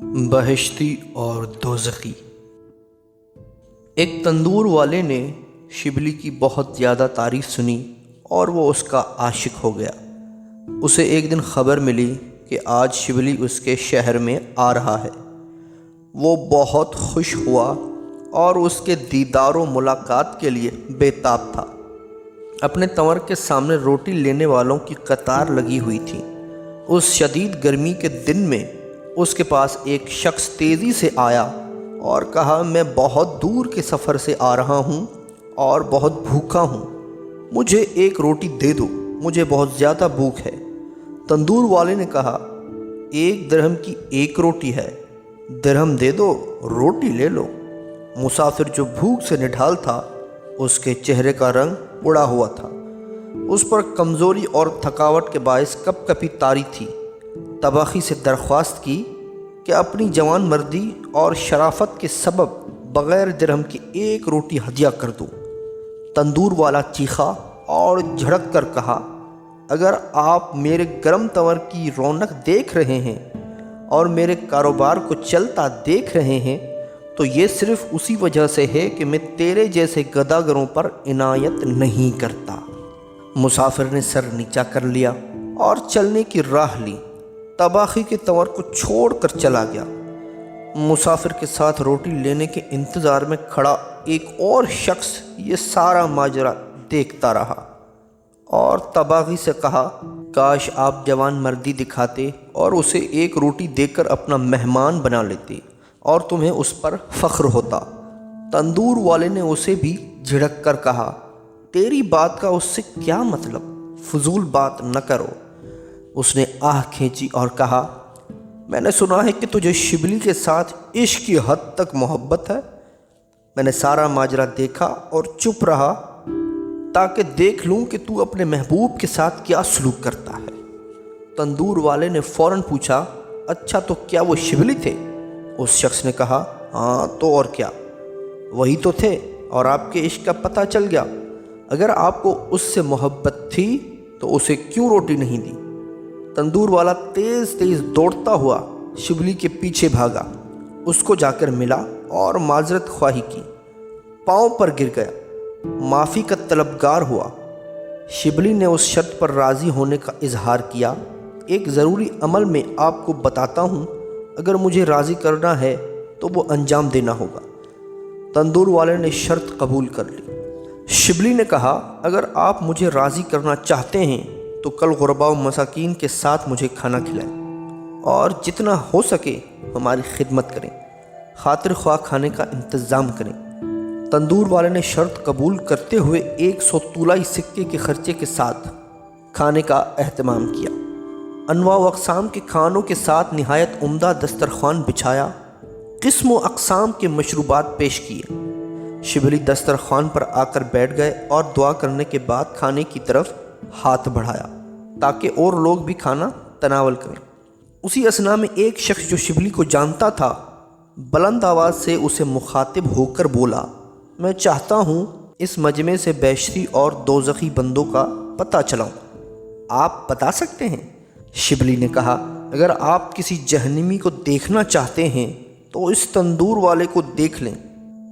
बहश्ती और दोज़खी। एक तंदूर वाले ने शिबली की बहुत ज़्यादा तारीफ़ सुनी और वो उसका आशिक हो गया। उसे एक दिन ख़बर मिली कि आज शिबली उसके शहर में आ रहा है। वो बहुत खुश हुआ और उसके दीदार व मुलाकात के लिए बेताब था। अपने तंवर के सामने रोटी लेने वालों की कतार लगी हुई थी। उस शदीद गर्मी के दिन में उसके पास एक शख्स तेज़ी से आया और कहा, मैं बहुत दूर के सफ़र से आ रहा हूँ और बहुत भूखा हूँ, मुझे एक रोटी दे दो, मुझे बहुत ज़्यादा भूख है। तंदूर वाले ने कहा, 1 दिरहम की 1 रोटी है, दिरहम दे दो, रोटी ले लो। मुसाफिर जो भूख से निढाल था, उसके चेहरे का रंग उड़ा हुआ था। उस पर कमज़ोरी और थकावट के बायस कपकपी तारी थी। तबाखी से दरख्वास्त की कि अपनी जवान मर्दी और शराफत के सबब बग़ैर दिरहम की 1 रोटी हदिया कर दो। तंदूर वाला चीखा और झड़क कर कहा, अगर आप मेरे गर्म तंवर की रौनक देख रहे हैं और मेरे कारोबार को चलता देख रहे हैं तो ये सिर्फ़ उसी वजह से है कि मैं तेरे जैसे गदागरों पर इनायत नहीं करता। मुसाफिर ने सर नीचा कर लिया और चलने की राह ली। तबाखी के तंवर को छोड़कर चला गया। मुसाफिर के साथ रोटी लेने के इंतज़ार में खड़ा एक और शख्स ये सारा माजरा देखता रहा और तबाखी से कहा, काश आप जवान मर्दी दिखाते और उसे 1 रोटी देकर अपना मेहमान बना लेते और तुम्हें उस पर फ़ख्र होता। तंदूर वाले ने उसे भी झिड़क कर कहा, तेरी बात का उससे क्या मतलब, फजूल बात न करो। उसने आह खींची और कहा, मैंने सुना है कि तुझे शिबली के साथ इश्क की हद तक मोहब्बत है। मैंने सारा माजरा देखा और चुप रहा ताकि देख लूं कि तू अपने महबूब के साथ क्या सलूक करता है। तंदूर वाले ने फ़ौरन पूछा, अच्छा तो क्या वो शिबली थे? उस शख्स ने कहा, हाँ तो और क्या, वही तो थे और आपके इश्क का पता चल गया। अगर आपको उससे मोहब्बत थी तो उसे क्यों रोटी नहीं दी? तंदूर वाला तेज़ तेज़ दौड़ता हुआ शिबली के पीछे भागा, उसको जाकर मिला और माजरत ख्वाही की, पाँव पर गिर गया, माफ़ी का तलबगार हुआ। शिबली ने उस शर्त पर राज़ी होने का इजहार किया, एक ज़रूरी अमल में आपको बताता हूँ, अगर मुझे राज़ी करना है तो वो अंजाम देना होगा। तंदूर वाले ने शर्त कबूल कर ली। शिबली ने कहा, अगर आप मुझे राज़ी करना चाहते हैं तो कल गुरबा व मसाकीन के साथ मुझे खाना खिलाएं और जितना हो सके हमारी खिदमत करें, खातिर ख्वाह खाने का इंतज़ाम करें। तंदूर वाले ने शर्त कबूल करते हुए 100 तूलाई सिक्के के खर्चे के साथ खाने का एहतमाम किया। अनवा व अक़साम के खानों के साथ निहायत उम्दा दस्तरख़्वान बिछाया, किस्म व अक़साम के मशरूबात पेश किए। शिबली दस्तरख़्वान पर आकर बैठ गए और दुआ करने के बाद खाने की तरफ हाथ बढ़ाया ताकि और लोग भी खाना तनावल करें। उसी असना में एक शख्स जो शिबली को जानता था बुलंद आवाज़ से उसे मुखातिब होकर बोला, मैं चाहता हूँ इस मजमे से बेशती और दोज़खी बंदों का पता चलाऊँ, आप बता सकते हैं? शिबली ने कहा, अगर आप किसी जहन्नमी को देखना चाहते हैं तो इस तंदूर वाले को देख लें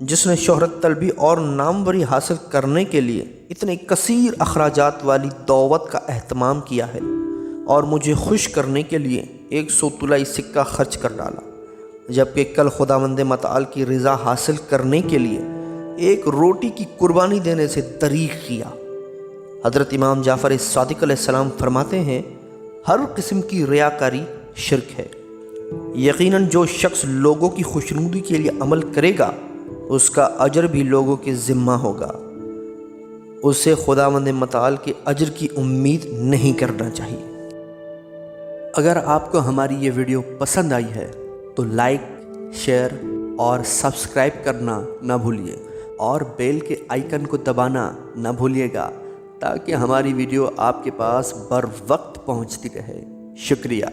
जिसने शोहरत तलबी और नामवरी हासिल करने के लिए इतने कसीर अखराजात वाली दावत का एहतमाम किया है और मुझे खुश करने के लिए 100 तुलाई सिक्का खर्च कर डाला, जबकि कल खुदावंद मतआल की रज़ा हासिल करने के लिए 1 रोटी की कुर्बानी देने से दरीग़ किया। हज़रत इमाम जाफ़र सादिक़ अलैहिस्सलाम फरमाते हैं, हर किस्म की रियाकारी शिरक है। यकीनन जो शख्स लोगों की खुशनुदी के लिए अमल करेगा उसका अजर भी लोगों के ज़िम्मा होगा। उसे खुदावंद मतआल के अजर की उम्मीद नहीं करना चाहिए। अगर आपको हमारी ये वीडियो पसंद आई है तो लाइक, शेयर और सब्सक्राइब करना ना भूलिए और बेल के आइकन को दबाना ना भूलिएगा ताकि हमारी वीडियो आपके पास बर वक्त पहुँचती रहे। शुक्रिया।